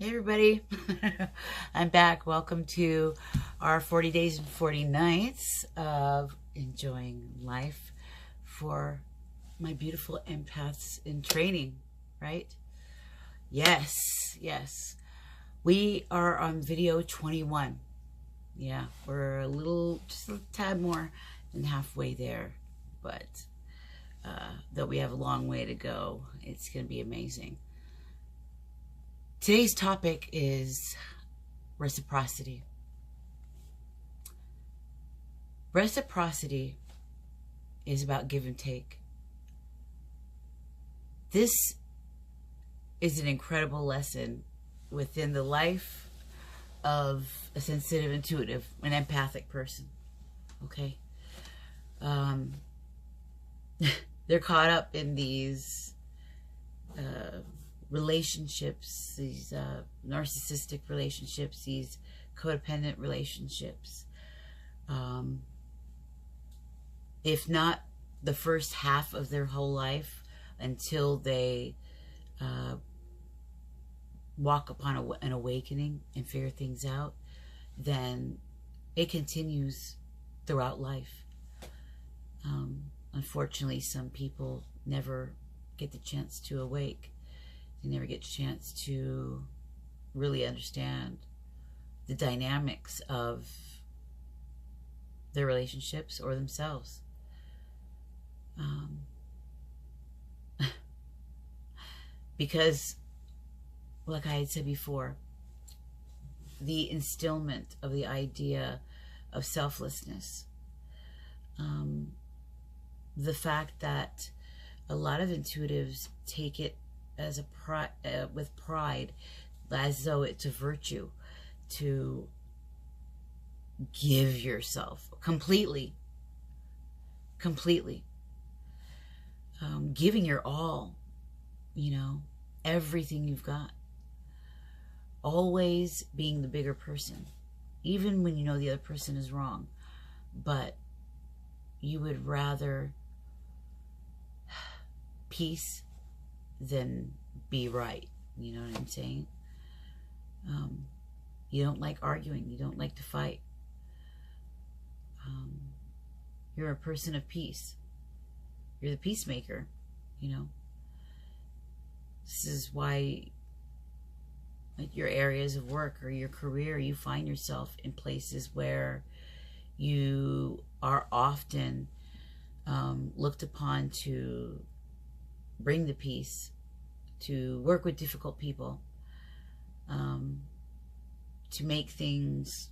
Hey everybody, I'm back. Welcome to our 40 days and 40 nights of enjoying life for my beautiful empaths in training, right? Yes, yes. We are on video 21. Yeah, we're just a tad more than halfway there, but though we have a long way to go, it's going to be amazing. Today's topic is reciprocity. Reciprocity is about give and take. This is an incredible lesson within the life of a sensitive, intuitive, an empathic person. Okay? They're caught up in these relationships, these narcissistic relationships, these codependent relationships. If not the first half of their whole life, until they walk upon an awakening and figure things out, then it continues throughout life. Unfortunately, some people never get the chance to awake. They never get a chance to really understand the dynamics of their relationships or themselves. Because, like I had said before, the instillment of the idea of selflessness, the fact that a lot of intuitives take it as with pride, as though it's a virtue to give yourself completely, giving your all, everything you've got, always being the bigger person, even when you know the other person is wrong, but you would rather peace than be right. You know what I'm saying? You don't like arguing. You don't like to fight. You're a person of peace. You're the peacemaker, This is why at your areas of work or your career, you find yourself in places where you are often looked upon to bring the peace, to work with difficult people, to make things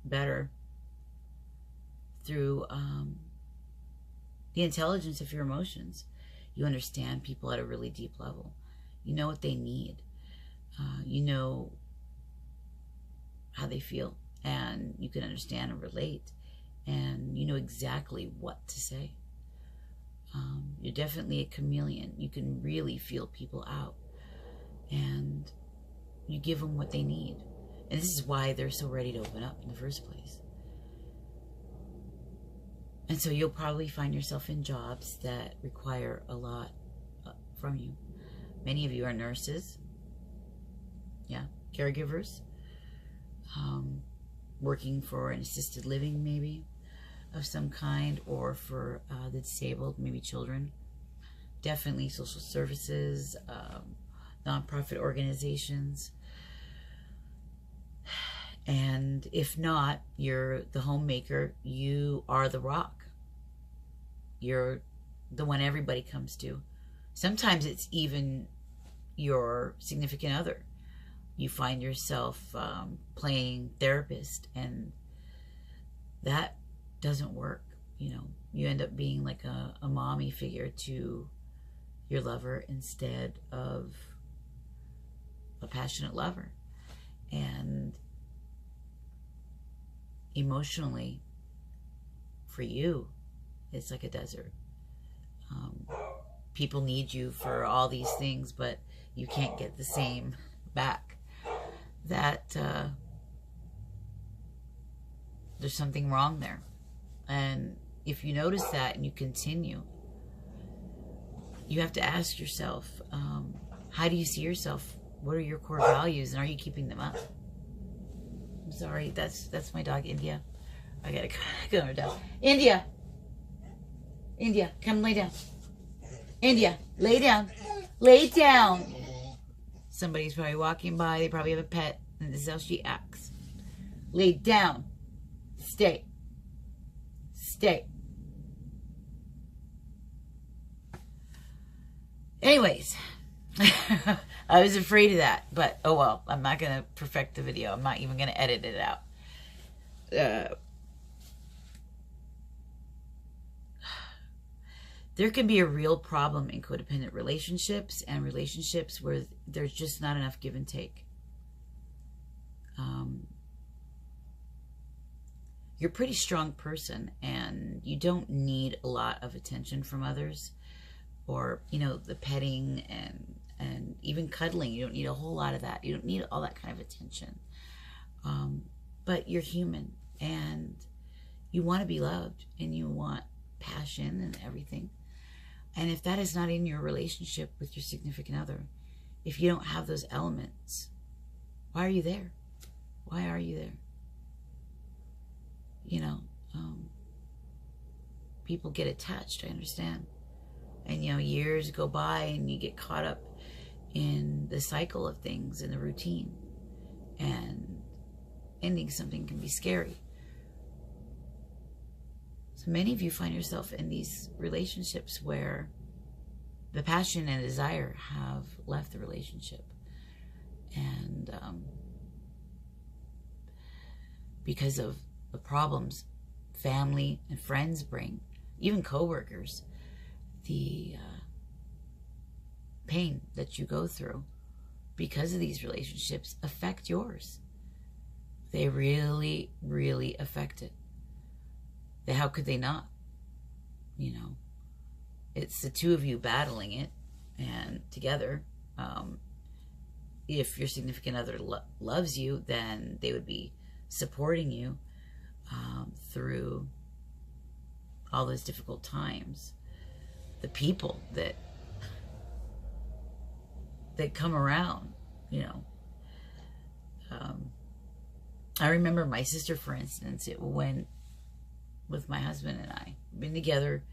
better through the intelligence of your emotions. You understand people at a really deep level. You know what they need. You know how they feel, and you can understand and relate, and you know exactly what to say. You're definitely a chameleon. You can really feel people out, and you give them what they need. And this is why they're so ready to open up in the first place. And so you'll probably find yourself in jobs that require a lot from you. Many of you are nurses, caregivers, working for an assisted living maybe of some kind, or for the disabled, maybe children. Definitely social services, nonprofit organizations. And if not, you're the homemaker. You are the rock. You're the one everybody comes to. Sometimes it's even your significant other. You find yourself playing therapist, and that doesn't work. You end up being like a mommy figure to your lover instead of a passionate lover. And emotionally, for you, it's like a desert. People need you for all these things, but you can't get the same back. That there's something wrong there. And if you notice that and you continue, you have to ask yourself, How do you see yourself? What are your core values, and are you keeping them up? I'm sorry, that's my dog, India. I gotta calm her down. India! India, come lay down. India, lay down. Lay down. Somebody's probably walking by. They probably have a pet, and this is how she acts. Lay down. Stay. Stay. Anyways, I was afraid of that, but oh well. I'm not going to perfect the video. I'm not even going to edit it out. There can be a real problem in codependent relationships and relationships where there's just not enough give and take. You're a pretty strong person, and you don't need a lot of attention from others, or, you know, the petting and even cuddling. You don't need a whole lot of that. You don't need all that kind of attention. But you're human, and you want to be loved, and you want passion and everything. And if that is not in your relationship with your significant other, if you don't have those elements, why are you there? Why are you there? You know, people get attached, I understand. And, you know, years go by and you get caught up in the cycle of things and the routine. And ending something can be scary. So many of you find yourself in these relationships where the passion and desire have left the relationship. And because of the problems family and friends bring, even coworkers, the pain that you go through because of these relationships affect yours. They really, really affect it. How could they not? You know, it's the two of you battling it, and together. If your significant other loves you, then they would be supporting you through all those difficult times. The people that come around, you know. I remember my sister, for instance, it went with my husband and I. We've been together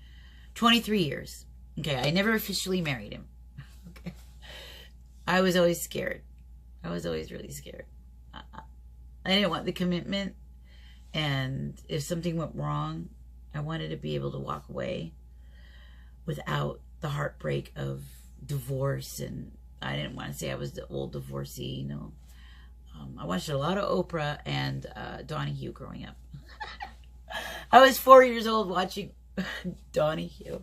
23 years. Okay, I never officially married him. Okay, I was always scared. I was always really scared. I didn't want the commitment, and if something went wrong, I wanted to be able to walk away without the heartbreak of divorce. And I didn't want to say I was the old divorcee, you know. I watched a lot of Oprah and Donahue growing up. I was 4 years old watching Donahue.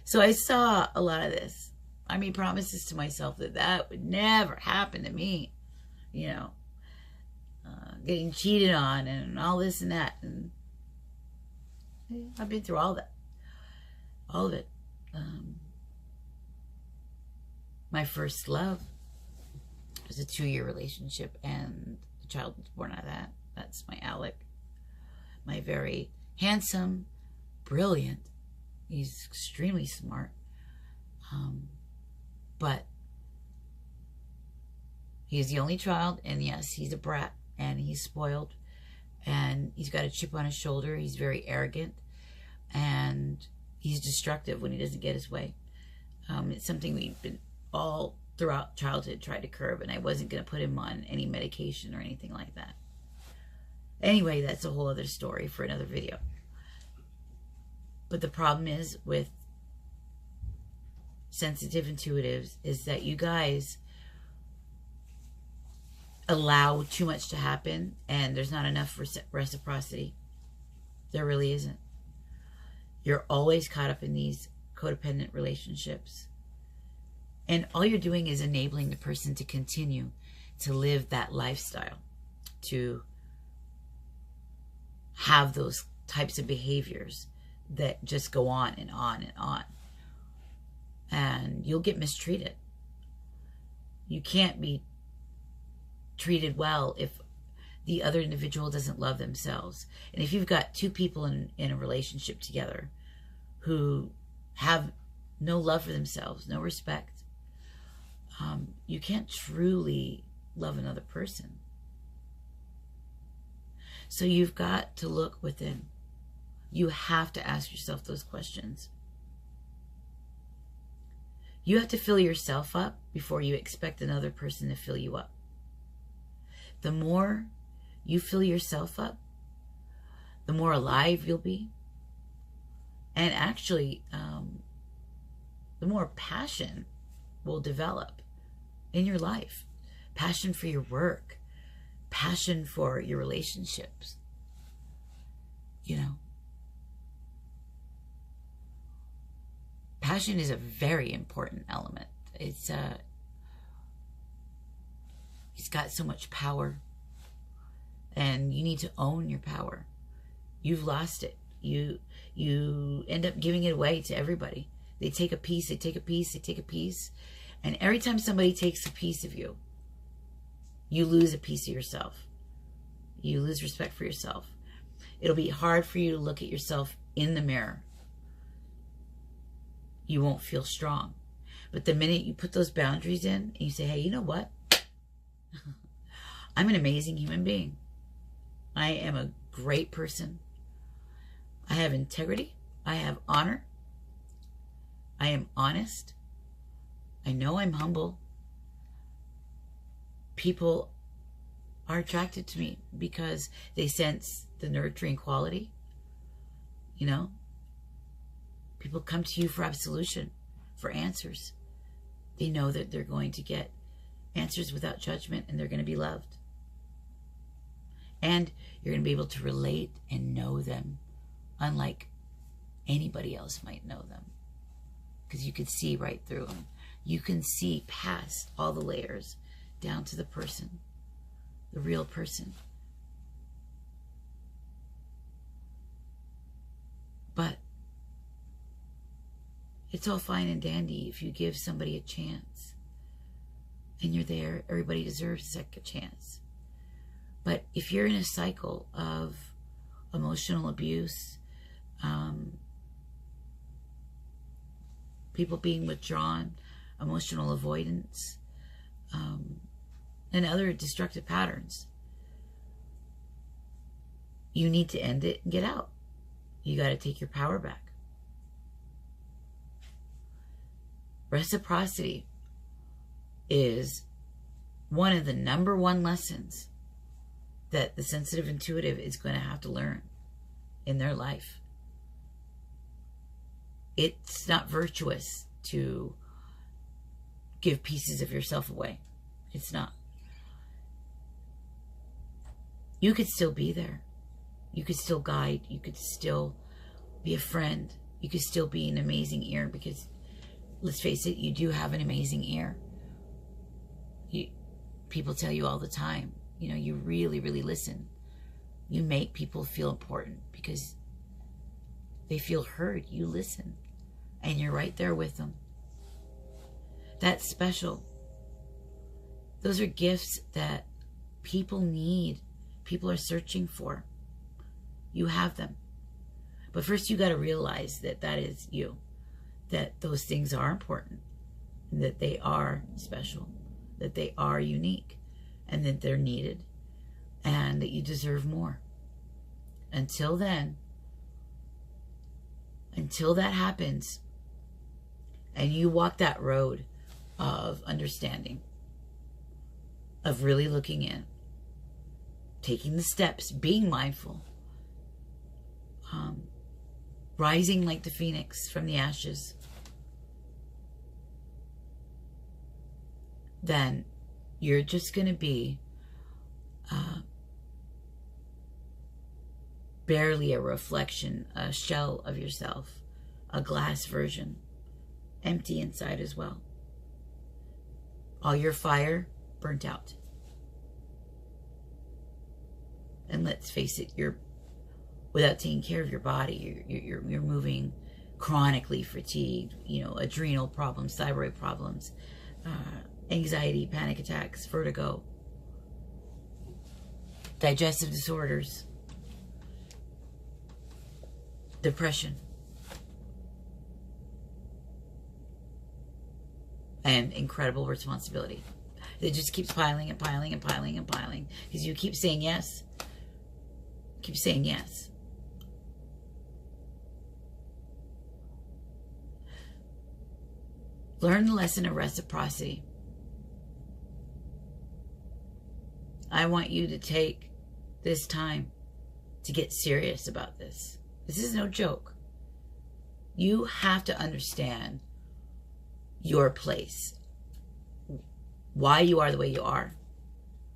So I saw a lot of this. I made promises to myself that that would never happen to me. You know, getting cheated on and all this and that. And I've been through all that. All of it. My first love was a 2-year relationship, and a child was born out of that. That's my Alec. My very handsome, brilliant. He's extremely smart. But he's the only child, and yes, he's a brat, and he's spoiled, and he's got a chip on his shoulder. He's very arrogant, and he's destructive when he doesn't get his way. It's something we've been all throughout childhood tried to curb, and I wasn't going to put him on any medication or anything like that. Anyway, that's a whole other story for another video. But the problem is with sensitive intuitives is that you guys allow too much to happen, and there's not enough reciprocity. There really isn't. You're always caught up in these codependent relationships. And all you're doing is enabling the person to continue to live that lifestyle, to have those types of behaviors that just go on and on and on. And you'll get mistreated. You can't be treated well if the other individual doesn't love themselves. And if you've got two people in a relationship together who have no love for themselves, no respect, you can't truly love another person. So you've got to look within. You have to ask yourself those questions. You have to fill yourself up before you expect another person to fill you up. The more you fill yourself up, the more alive you'll be. And actually, the more passion will develop in your life. Passion for your work. Passion for your relationships. You know. Passion is a very important element. It's got so much power. And you need to own your power. You've lost it. You end up giving it away to everybody. They take a piece, they take a piece, they take a piece. And every time somebody takes a piece of you, you lose a piece of yourself. You lose respect for yourself. It'll be hard for you to look at yourself in the mirror. You won't feel strong. But the minute you put those boundaries in and you say, hey, you know what? I'm an amazing human being. I am a great person. I have integrity. I have honor. I am honest. I know I'm humble. People are attracted to me because they sense the nurturing quality. You know? People come to you for absolution, for answers. They know that they're going to get answers without judgment, and they're going to be loved. And you're going to be able to relate and know them unlike anybody else might know them. Because you can see right through them. You can see past all the layers down to the person, the real person. But it's all fine and dandy if you give somebody a chance. And you're there, everybody deserves a second chance. But if you're in a cycle of emotional abuse, people being withdrawn, emotional avoidance, and other destructive patterns, you need to end it and get out. You got to take your power back. Reciprocity is one of the #1 lessons that the sensitive intuitive is going to have to learn in their life. It's not virtuous to give pieces of yourself away. It's not. You could still be there. You could still guide. You could still be a friend. You could still be an amazing ear, because let's face it, you do have an amazing ear. People tell you all the time, you know, you really, really listen. You make people feel important because they feel heard. You listen, and you're right there with them. That's special. Those are gifts that people need. People are searching for. You have them. But first you got to realize that that is you. That those things are important. And that they are special. That they are unique. And that they're needed. And that you deserve more. Until then, until that happens, and you walk that road of understanding, of really looking in, taking the steps, being mindful, rising like the phoenix from the ashes, then you're just going to be barely a reflection, a shell of yourself, a glass version, empty inside as well. All your fire burnt out. And let's face it, you're, without taking care of your body, you're moving chronically fatigued, you know, adrenal problems, thyroid problems, anxiety, panic attacks, vertigo, digestive disorders, depression, and incredible responsibility. It just keeps piling and piling and piling and piling because you keep saying yes. Keep saying yes. Learn the lesson of reciprocity. I want you to take this time to get serious about this. This is no joke. You have to understand your place, why you are the way you are,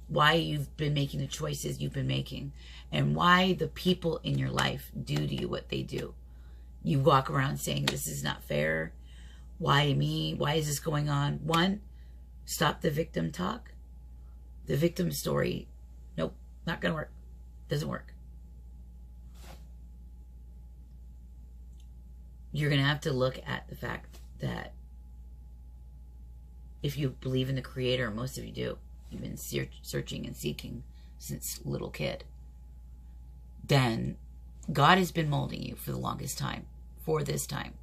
why you've been making the choices you've been making, and why the people in your life do to you what they do. You walk around saying, this is not fair. Why me? Why is this going on? One, stop the victim talk. The victim story, nope, not going to work. Doesn't work. You're going to have to look at the fact that if you believe in the Creator, most of you do, you've been searching and seeking since little kid, then God has been molding you for the longest time, for this time.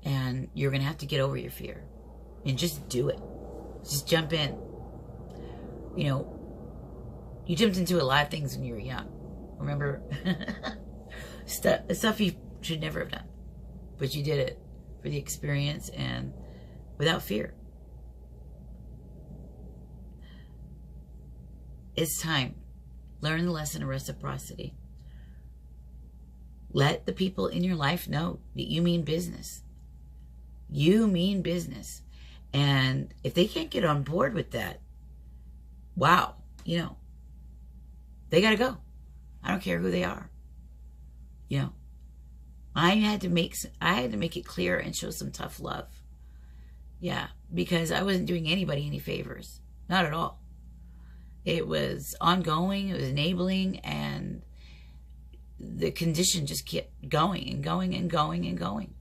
And you're going to have to get over your fear and just do it. Just jump in. You know, you jumped into a lot of things when you were young. Remember? Stuff you should never have done. But you did it for the experience and without fear. It's time. Learn the lesson of reciprocity. Let the people in your life know that you mean business. You mean business. And if they can't get on board with that, wow, you know, they got to go. I don't care who they are. You know, I had to make it clear and show some tough love. Yeah, because I wasn't doing anybody any favors. Not at all. It was ongoing, it was enabling, and the condition just kept going and going and going and going.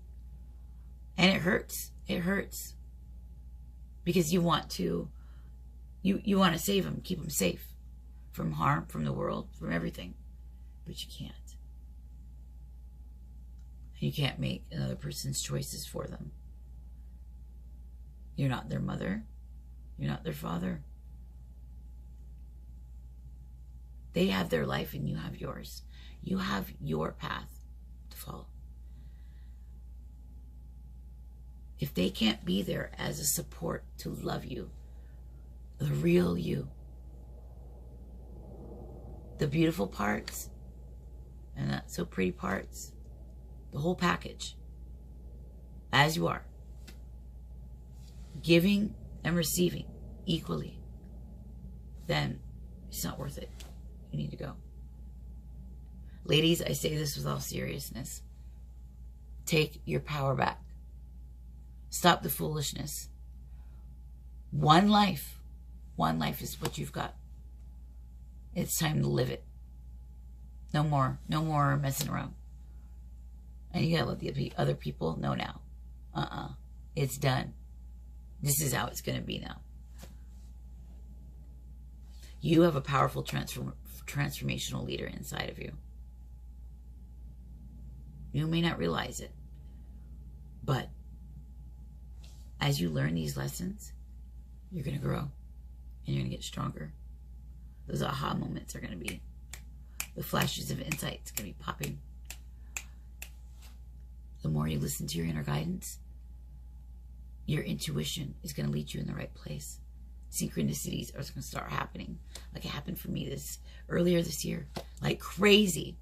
And it hurts. It hurts. Because you want to save them, keep them safe from harm, from the world, from everything. But you can't. You can't make another person's choices for them. You're not their mother. You're not their father. They have their life and you have yours. You have your path to follow. If they can't be there as a support to love you, the real you, the beautiful parts and not so pretty parts, the whole package, as you are, giving and receiving equally, then it's not worth it. You need to go. Ladies, I say this with all seriousness. Take your power back. Stop the foolishness. One life is what you've got. It's time to live it. No more messing around. And you gotta let the other people know now. It's done. This is how it's gonna be now. You have a powerful transformational leader inside of you. You may not realize it, but as you learn these lessons, you're going to grow and you're going to get stronger. Those aha moments are going to be, the flashes of insight going to be popping. The more you listen to your inner guidance, your intuition is going to lead you in the right place. Synchronicities are going to start happening, like it happened for me earlier this year, like crazy.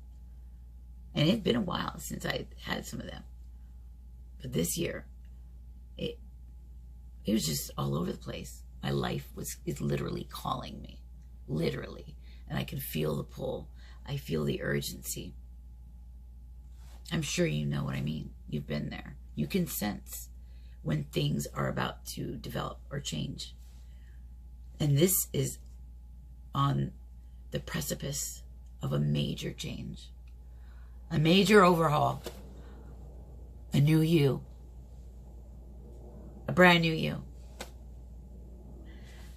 And it's been a while since I had some of them, but this year, it was just all over the place. My life is literally calling me, literally, and I can feel the pull. I feel the urgency. I'm sure you know what I mean. You've been there. You can sense when things are about to develop or change. And this is on the precipice of a major change, a major overhaul, a new you, a brand new you.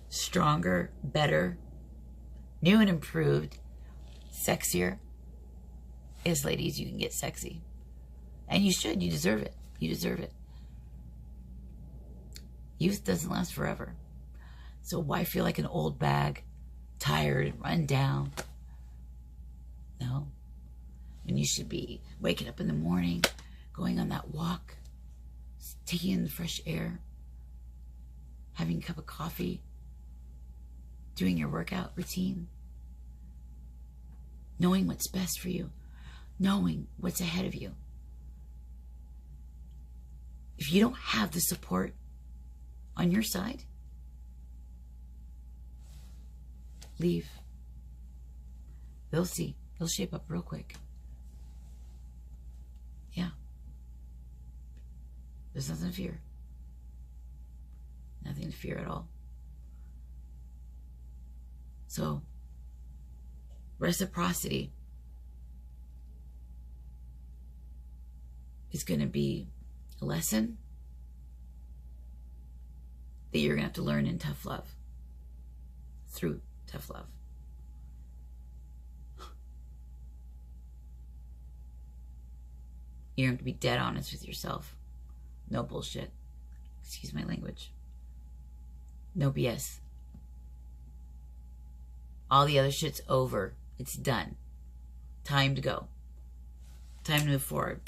Stronger, better, new and improved, sexier. Yes, ladies, you can get sexy. And you should. You deserve it. You deserve it. Youth doesn't last forever. So why feel like an old bag, tired and run down? No. And you should be waking up in the morning, going on that walk, taking in the fresh air, having a cup of coffee, doing your workout routine, knowing what's best for you, knowing what's ahead of you. If you don't have the support on your side, leave. They'll see. They'll shape up real quick. Yeah. There's nothing to fear. Nothing to fear at all. So, reciprocity is going to be a lesson that you're going to have to learn in tough love. Through tough love. You're going to have to be dead honest with yourself. No bullshit. Excuse my language. No BS. All the other shit's over. It's done. Time to go. Time to move forward.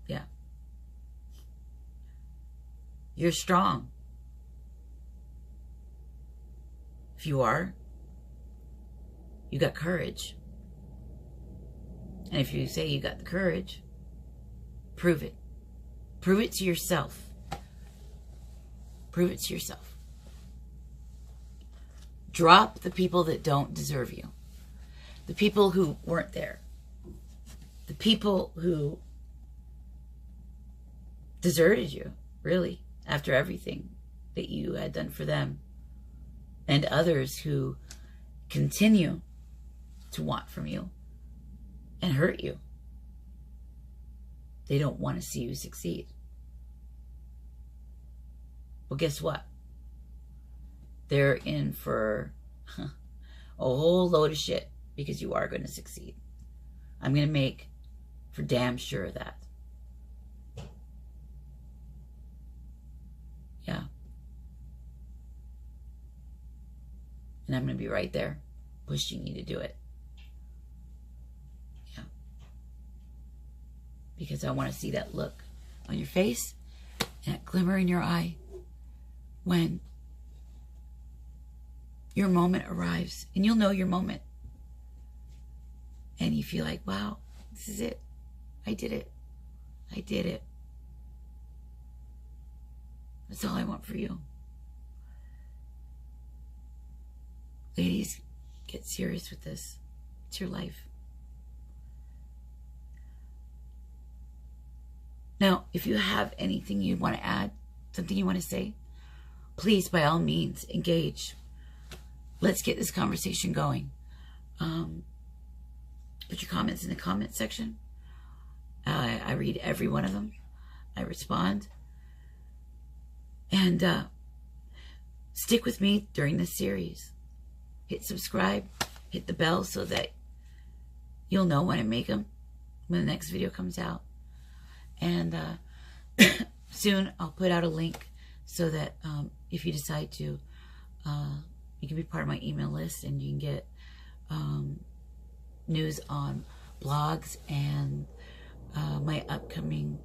Yeah. You're strong. If you are, you got courage. And if you say you got the courage, prove it. Prove it to yourself. Prove it to yourself. Drop the people that don't deserve you. The people who weren't there. The people who deserted you, really, after everything that you had done for them. And others who continue to want from you and hurt you. They don't want to see you succeed. Well, guess what? They're in for a whole load of shit because you are going to succeed. I'm going to make for damn sure of that. Yeah. And I'm going to be right there pushing you to do it. Yeah. Because I want to see that look on your face and that glimmer in your eye when your moment arrives. And you'll know your moment. And you feel like, wow, this is it. I did it. I did it. That's all I want for you. Ladies, get serious with this. It's your life. Now, if you have anything you want to add, something you want to say, please, by all means, engage. Let's get this conversation going. Put your comments in the comment section. I read every one of them. I respond. And stick with me during this series. Hit subscribe. Hit the bell so that you'll know when I make them, when the next video comes out. And soon I'll put out a link so that if you decide to, you can be part of my email list and you can get news on blogs and my upcoming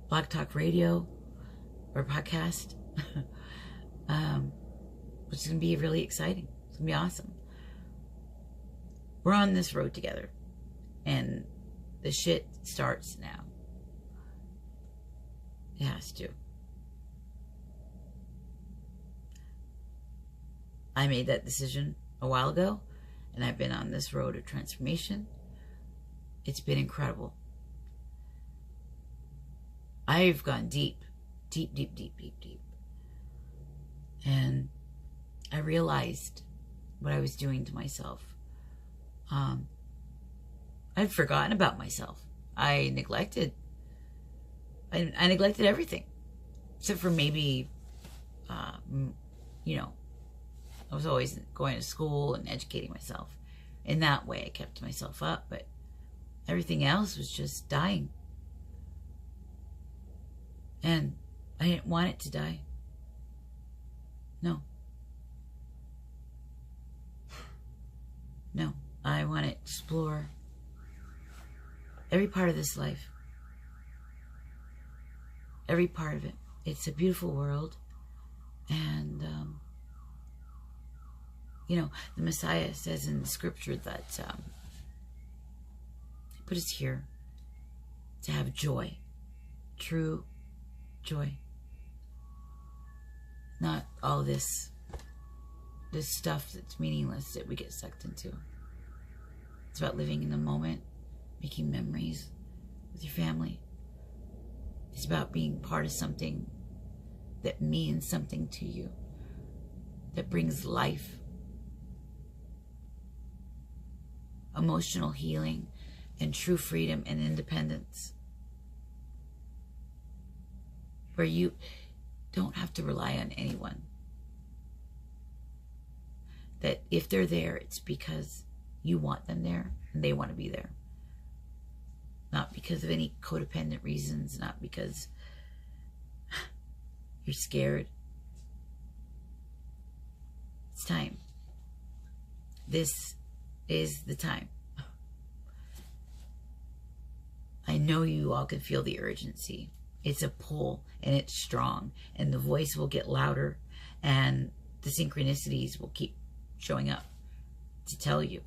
blog talk radio or podcast, which is going to be really exciting. It's going to be awesome. We're on this road together, and the shit starts now. It has to. I made that decision a while ago, and I've been on this road of transformation. It's been incredible. I've gone deep, deep, deep, deep, deep, deep. And I realized what I was doing to myself. I'd forgotten about myself. I neglected everything. Except for maybe, you know, I was always going to school and educating myself. In that way, I kept myself up, but everything else was just dying. And I didn't want it to die. No. No. I want to explore every part of this life. Every part of it. It's a beautiful world. And, you know, the Messiah says in the scripture that he put us here to have joy. True joy. Not all this stuff that's meaningless that we get sucked into. It's about living in the moment, making memories with your family. It's about being part of something that means something to you, that brings life, emotional healing, and true freedom and independence. Where you don't have to rely on anyone. That if they're there, it's because you want them there and they want to be there. Not because of any codependent reasons, not because you're scared. It's time. This is the time. I know you all can feel the urgency. It's a pull, and it's strong, and the voice will get louder, and the synchronicities will keep showing up to tell you.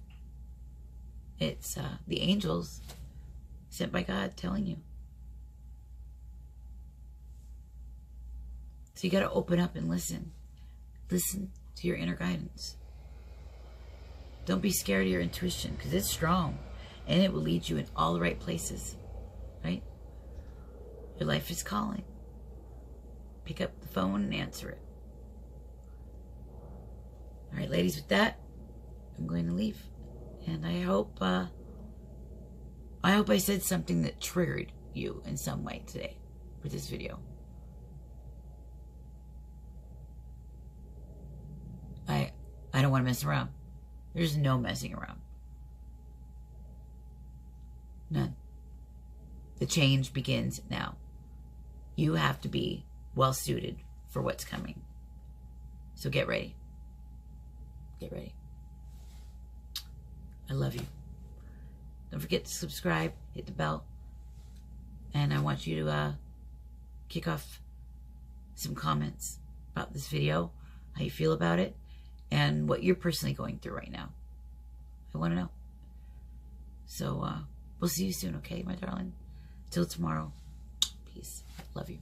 It's the angels sent by God telling you. So you got to open up and listen. Listen to your inner guidance. Don't be scared of your intuition, because it's strong, and it will lead you in all the right places, right? Your life is calling. Pick up the phone and answer it. All right, ladies, with that, I'm going to leave. And I hope I said something that triggered you in some way today with this video. I don't want to mess around. There's no messing around. None. The change begins now. You have to be well suited for what's coming. So get ready. Get ready. I love you. Don't forget to subscribe, hit the bell. And I want you to kick off some comments about this video, how you feel about it, and what you're personally going through right now. I want to know. So we'll see you soon, okay, my darling? Till tomorrow. Peace. Love you.